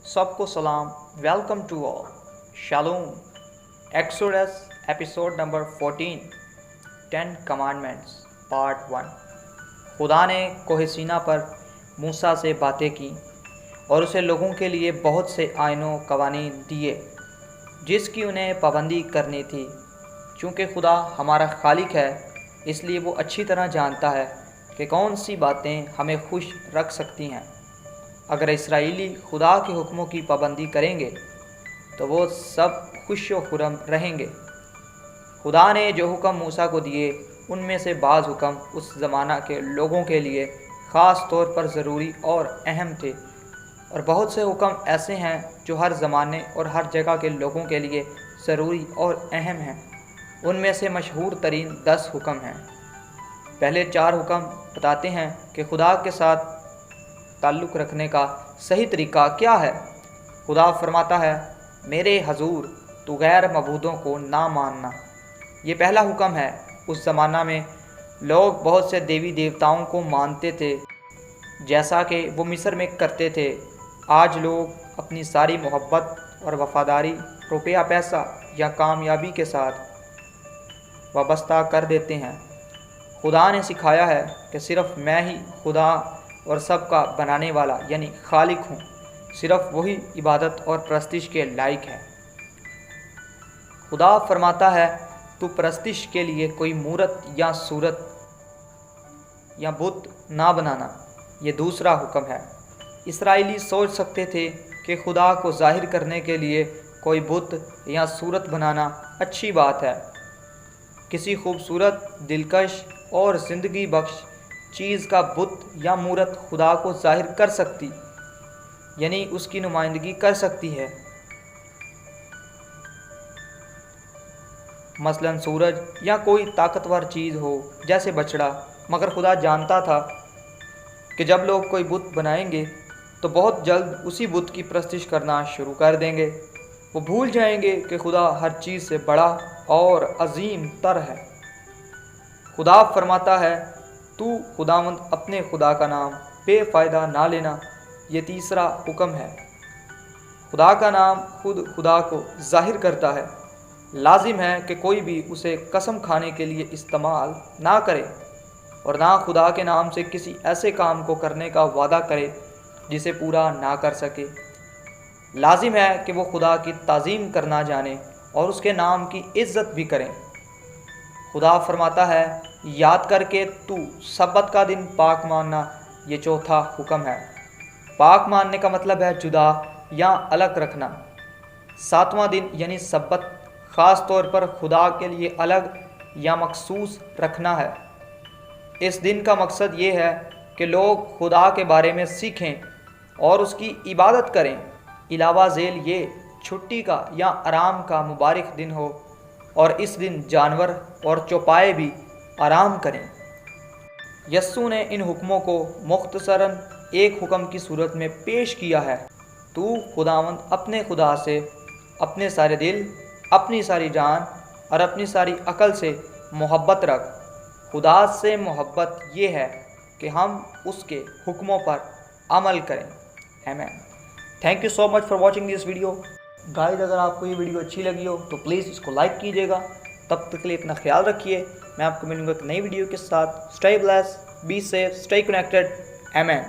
सबको सलाम, welcome to all, shalom. Exodus episode number 14, 10 commandments part 1। खुदा ने कोहसीना पर मूसा से बातें की और उसे लोगों के लिए बहुत से आइनों कवानीन दिए जिसकी उन्हें पाबंदी करनी थी। चूँकि खुदा हमारा खालिक है, इसलिए वो अच्छी तरह जानता है कि कौन सी बातें हमें खुश रख सकती हैं। अगर इसराइली खुदा के हुक्मों की पाबंदी करेंगे तो वो सब खुश व खुरम रहेंगे। खुदा ने जो हुक्म मूसा को दिए उनमें से बाज़ हुक्म उस ज़माना के लोगों के लिए ख़ास तौर पर ज़रूरी और अहम थे, और बहुत से हुक्म ऐसे हैं जो हर ज़माने और हर जगह के लोगों के लिए ज़रूरी और अहम हैं। उनमें से मशहूर तरीन 10 हुक्म हैं। पहले 4 हुक्म बताते हैं कि खुदा के साथ ताल्लुक़ रखने का सही तरीका क्या है। खुदा फरमाता है, मेरे हजूर तू गैर मबूदों को ना मानना। ये पहला हुक्म है। उस ज़माना में लोग बहुत से देवी देवताओं को मानते थे, जैसा कि वो मिस्र में करते थे। आज लोग अपनी सारी मोहब्बत और वफ़ादारी रुपया पैसा या कामयाबी के साथ वाबस्ता कर देते हैं। खुदा ने सिखाया है कि सिर्फ़ मैं ही खुदा और सबका बनाने वाला यानी खालिक हूँ। सिर्फ़ वही इबादत और परस्तिश के लायक है। खुदा फरमाता है, तू परस्तिश के लिए कोई मूरत या सूरत या बुत ना बनाना। ये दूसरा हुक्म है। इसराइली सोच सकते थे कि खुदा को ज़ाहिर करने के लिए कोई बुत या सूरत बनाना अच्छी बात है। किसी खूबसूरत, दिलकश और ज़िंदगी बख्श चीज़ का बुत या मूरत खुदा को ज़ाहिर कर सकती, यानी उसकी नुमाइंदगी कर सकती है। मसलन सूरज या कोई ताकतवर चीज़ हो जैसे बछड़ा। मगर खुदा जानता था कि जब लोग कोई बुत बनाएंगे तो बहुत जल्द उसी बुत की परस्तिश करना शुरू कर देंगे। वो भूल जाएंगे कि खुदा हर चीज़ से बड़ा और अजीम तर है। खुदा फरमाता है, तू खुदावंद अपने खुदा का नाम बेफ़ायदा ना लेना। ये तीसरा हुक्म है। खुदा का नाम खुद खुदा को ज़ाहिर करता है। लाजिम है कि कोई भी उसे कसम खाने के लिए इस्तेमाल ना करे और ना खुदा के नाम से किसी ऐसे काम को करने का वादा करे जिसे पूरा ना कर सके। लाजिम है कि वो खुदा की ताज़ीम करना जाने और उसके नाम की इज़्ज़त भी करें। खुदा फरमाता है, याद करके तू सब्बत का दिन पाक मानना। ये चौथा हुक्म है। पाक मानने का मतलब है जुदा या अलग रखना। 7वां दिन यानी सब्बत ख़ास तौर पर खुदा के लिए अलग या मखसूस रखना है। इस दिन का मकसद ये है कि लोग खुदा के बारे में सीखें और उसकी इबादत करें। इलावा ज़ेल ये छुट्टी का या आराम का मुबारक दिन हो और इस दिन जानवर और चौपाए भी आराम करें। यस्सु ने इन हुक्मों को मुख्तसरन एक हुक्म की सूरत में पेश किया है। तू खुदावंद अपने खुदा से अपने सारे दिल, अपनी सारी जान और अपनी सारी अकल से मोहब्बत रख। खुदा से मोहब्बत ये है कि हम उसके हुक्मों पर अमल करें। आमीन। Thank you so much for watching this video guys. अगर आपको ये वीडियो अच्छी लगी हो तो प्लीज़ इसको लाइक कीजिएगा। तब तक के लिए अपना ख्याल रखिए। मैं आपको मिलूंगा एक नई वीडियो के साथ। Stay blessed, be safe, stay connected. आमीन।